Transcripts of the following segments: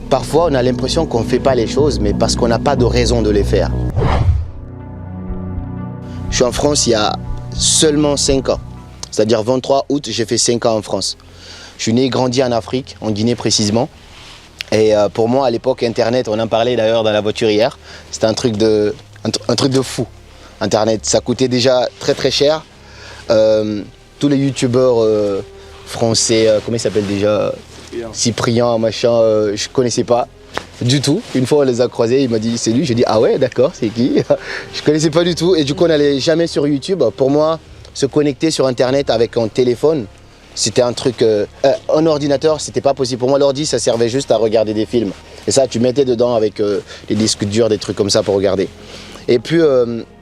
parfois on a l'impression qu'on ne fait pas les choses, mais parce qu'on n'a pas de raison de les faire. Je suis en France il y a seulement 5 ans. C'est-à-dire 23 août, j'ai fait 5 ans en France. Je suis né et grandi en Afrique, en Guinée précisément. Et pour moi, à l'époque, Internet, on en parlait d'ailleurs dans la voiture hier, c'était un truc de fou. Internet, ça coûtait déjà très très cher. Tous les youtubeurs français, comment ils s'appellent déjà, Cyprien, machin, je connaissais pas du tout. Une fois on les a croisés, il m'a dit c'est lui, j'ai dit ah ouais d'accord, c'est qui? Je connaissais pas du tout et du coup on n'allait jamais sur YouTube. Pour moi, se connecter sur Internet avec un téléphone, c'était un truc, un ordinateur, c'était pas possible. Pour moi l'ordi ça servait juste à regarder des films. Et ça tu mettais dedans avec les disques durs, des trucs comme ça pour regarder. Et puis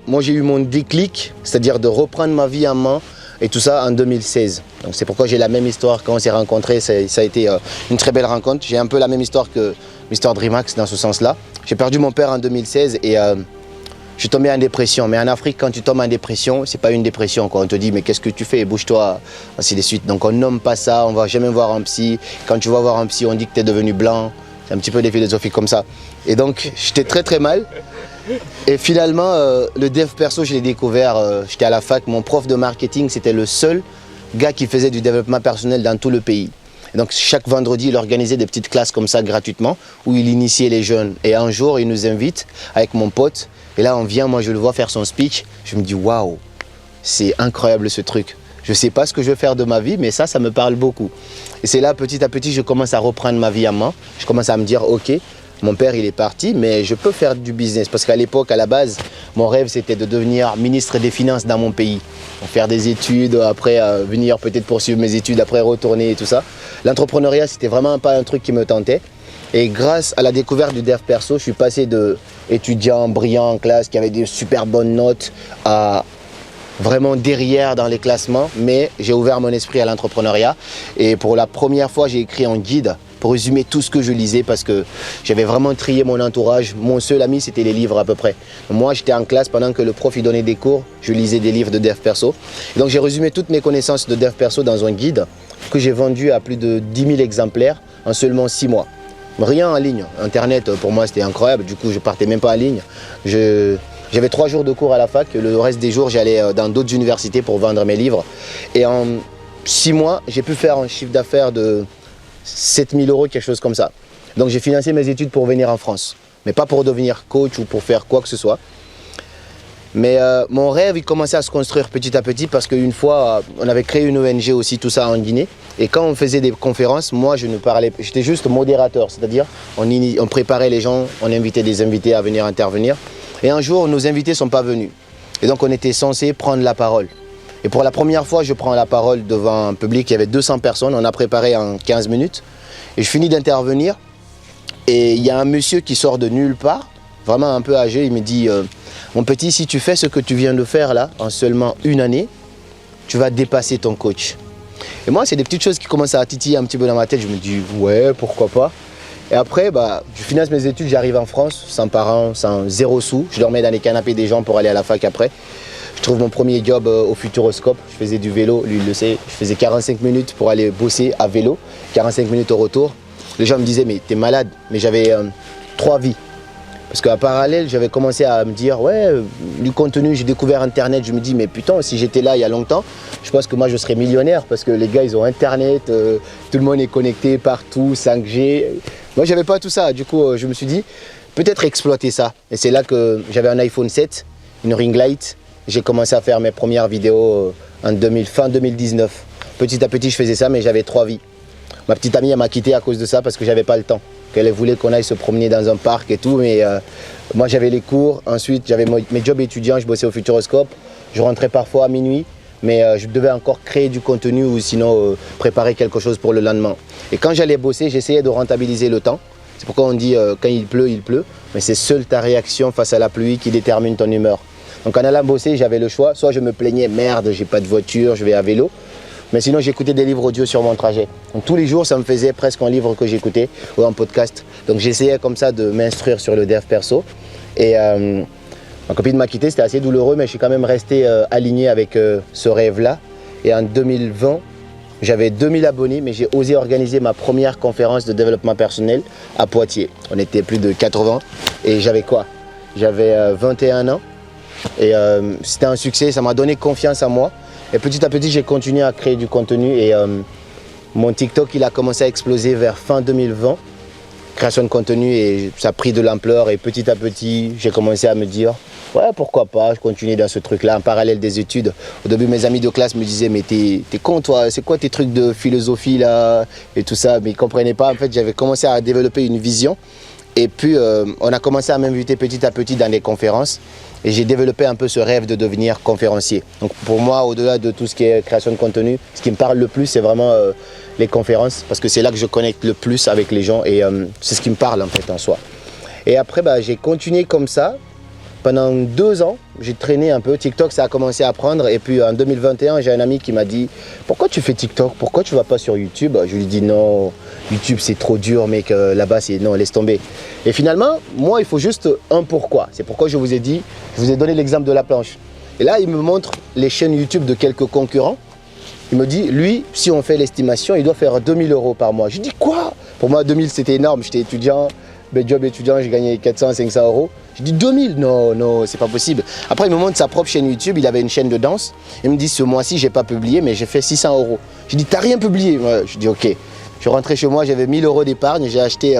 moi j'ai eu mon déclic, c'est-à-dire de reprendre ma vie en main. Et tout ça en 2016. Donc c'est pourquoi j'ai la même histoire quand on s'est rencontrés. Ça a été une très belle rencontre. J'ai un peu la même histoire que Mr Dreamax dans ce sens-là. J'ai perdu mon père en 2016 et je suis tombé en dépression. Mais en Afrique, quand tu tombes en dépression, c'est pas une dépression, quoi. On te dit mais qu'est-ce que tu fais? Bouge-toi, ainsi de suite. Donc on nomme pas ça, on va jamais voir un psy. Quand tu vas voir un psy, on dit que tu es devenu blanc. C'est un petit peu des philosophies comme ça. Et donc j'étais très très mal. Et finalement, le dev perso, je l'ai découvert, j'étais à la fac, mon prof de marketing, c'était le seul gars qui faisait du développement personnel dans tout le pays. Et donc chaque vendredi, il organisait des petites classes comme ça gratuitement, où il initiait les jeunes. Et un jour, il nous invite avec mon pote, et là on vient, moi je le vois faire son speech, je me dis waouh, c'est incroyable ce truc. Je ne sais pas ce que je vais faire de ma vie, mais ça me parle beaucoup. Et c'est là, petit à petit, je commence à reprendre ma vie en main. Je commence à me dire, ok, mon père, il est parti, mais je peux faire du business. Parce qu'à l'époque, à la base, mon rêve, c'était de devenir ministre des Finances dans mon pays. Faire des études, après venir peut-être poursuivre mes études, après retourner et tout ça. L'entrepreneuriat, c'était vraiment pas un truc qui me tentait. Et grâce à la découverte du dev perso, je suis passé d'étudiant brillant en classe qui avait des super bonnes notes à vraiment derrière dans les classements. Mais j'ai ouvert mon esprit à l'entrepreneuriat. Et pour la première fois, j'ai écrit un guide pour résumer tout ce que je lisais parce que j'avais vraiment trié mon entourage. Mon seul ami, c'était les livres à peu près. Moi, j'étais en classe pendant que le prof il donnait des cours, je lisais des livres de dev perso. Et donc, j'ai résumé toutes mes connaissances de dev perso dans un guide que j'ai vendu à plus de 10 000 exemplaires en seulement 6 mois. Rien en ligne. Internet, pour moi, c'était incroyable. Du coup, je partais même pas en ligne. J'avais 3 jours de cours à la fac. Le reste des jours, j'allais dans d'autres universités pour vendre mes livres. Et en 6 mois, j'ai pu faire un chiffre d'affaires de 7 000 €, quelque chose comme ça. Donc j'ai financé mes études pour venir en France, mais pas pour devenir coach ou pour faire quoi que ce soit. Mais mon rêve, il commençait à se construire petit à petit parce qu'une fois, on avait créé une ONG aussi, tout ça en Guinée. Et quand on faisait des conférences, moi je ne parlais pas, j'étais juste modérateur, c'est-à-dire on préparait les gens, on invitait des invités à venir intervenir. Et un jour, nos invités ne sont pas venus. Et donc on était censé prendre la parole. Et pour la première fois, je prends la parole devant un public, il y avait 200 personnes, on a préparé en 15 minutes. Et je finis d'intervenir et il y a un monsieur qui sort de nulle part, vraiment un peu âgé, il me dit mon petit, si tu fais ce que tu viens de faire là, en seulement 1 année, tu vas dépasser ton coach. Et moi, c'est des petites choses qui commencent à titiller un petit peu dans ma tête, je me dis ouais, pourquoi pas. Et après, je finance mes études, j'arrive en France, sans parents, sans 0 sous, je dormais dans les canapés des gens pour aller à la fac après. Je trouve mon premier job au Futuroscope, je faisais du vélo, lui il le sait, je faisais 45 minutes pour aller bosser à vélo, 45 minutes au retour. Les gens me disaient mais t'es malade, mais j'avais 3 vies. Parce qu'en parallèle, j'avais commencé à me dire ouais, du contenu, j'ai découvert Internet, je me dis mais putain, si j'étais là il y a longtemps, je pense que moi je serais millionnaire parce que les gars ils ont Internet, tout le monde est connecté partout, 5G. Moi j'avais pas tout ça, du coup je me suis dit peut-être exploiter ça. Et c'est là que j'avais un iPhone 7, une ring light. J'ai commencé à faire mes premières vidéos fin 2019. Petit à petit, je faisais ça, mais j'avais 3 vies. Ma petite amie, elle m'a quitté à cause de ça parce que j'avais pas le temps. Elle voulait qu'on aille se promener dans un parc et tout, mais moi j'avais les cours. Ensuite, j'avais mes jobs étudiants, je bossais au Futuroscope. Je rentrais parfois à minuit, mais je devais encore créer du contenu ou sinon préparer quelque chose pour le lendemain. Et quand j'allais bosser, j'essayais de rentabiliser le temps. C'est pourquoi on dit quand il pleut, mais c'est seule ta réaction face à la pluie qui détermine ton humeur. Donc en allant bosser, j'avais le choix, soit je me plaignais, merde, j'ai pas de voiture, je vais à vélo, mais sinon j'écoutais des livres audio sur mon trajet. Donc tous les jours, ça me faisait presque un livre que j'écoutais ou un podcast. Donc j'essayais comme ça de m'instruire sur le dev perso. Et ma copine m'a quitté, c'était assez douloureux, mais je suis quand même resté aligné avec ce rêve-là. Et en 2020, J'avais 2000 abonnés, mais j'ai osé organiser ma première conférence de développement personnel à Poitiers. On était plus de 80 et j'avais quoi? J'avais 21 ans et c'était un succès, ça m'a donné confiance en moi. Et petit à petit, j'ai continué à créer du contenu et mon TikTok, il a commencé à exploser vers fin 2020. Création de contenu et ça a pris de l'ampleur et petit à petit, j'ai commencé à me dire ouais, pourquoi pas, je continue dans ce truc-là en parallèle des études. Au début, mes amis de classe me disaient mais t'es con toi, c'est quoi tes trucs de philosophie là et tout ça, mais ils ne comprenaient pas. En fait, j'avais commencé à développer une vision et puis on a commencé à m'inviter petit à petit dans des conférences et j'ai développé un peu ce rêve de devenir conférencier. Donc pour moi, au-delà de tout ce qui est création de contenu, ce qui me parle le plus, c'est vraiment les conférences parce que c'est là que je connecte le plus avec les gens et c'est ce qui me parle en fait en soi. Et après, j'ai continué comme ça. Pendant 2 ans, j'ai traîné un peu. TikTok, ça a commencé à prendre. Et puis en 2021, j'ai un ami qui m'a dit « Pourquoi tu fais TikTok? Pourquoi tu ne vas pas sur YouTube ?» Je lui ai dit « Non, YouTube, c'est trop dur, mec. Là-bas, c'est non, laisse tomber. » Et finalement, moi, il faut juste un pourquoi. C'est pourquoi je vous ai dit, je vous ai donné l'exemple de la planche. Et là, il me montre les chaînes YouTube de quelques concurrents. Il me dit, lui, si on fait l'estimation, il doit faire 2000 € par mois. Je dis quoi? Pour moi, 2000, c'était énorme. J'étais étudiant, job étudiant, j'ai gagné 400, 500 €. Je dis 2000, non, c'est pas possible. Après, il me montre sa propre chaîne YouTube. Il avait une chaîne de danse. Il me dit, ce mois-ci, j'ai pas publié, mais j'ai fait 600 €. Je dis, t'as rien publié? Je dis, ok. Je suis rentré chez moi, j'avais 1000 € d'épargne. J'ai acheté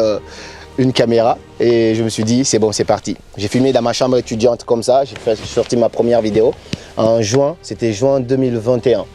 une caméra et je me suis dit, c'est bon, c'est parti. J'ai filmé dans ma chambre étudiante comme ça. J'ai sorti ma première vidéo en juin, c'était juin 2021.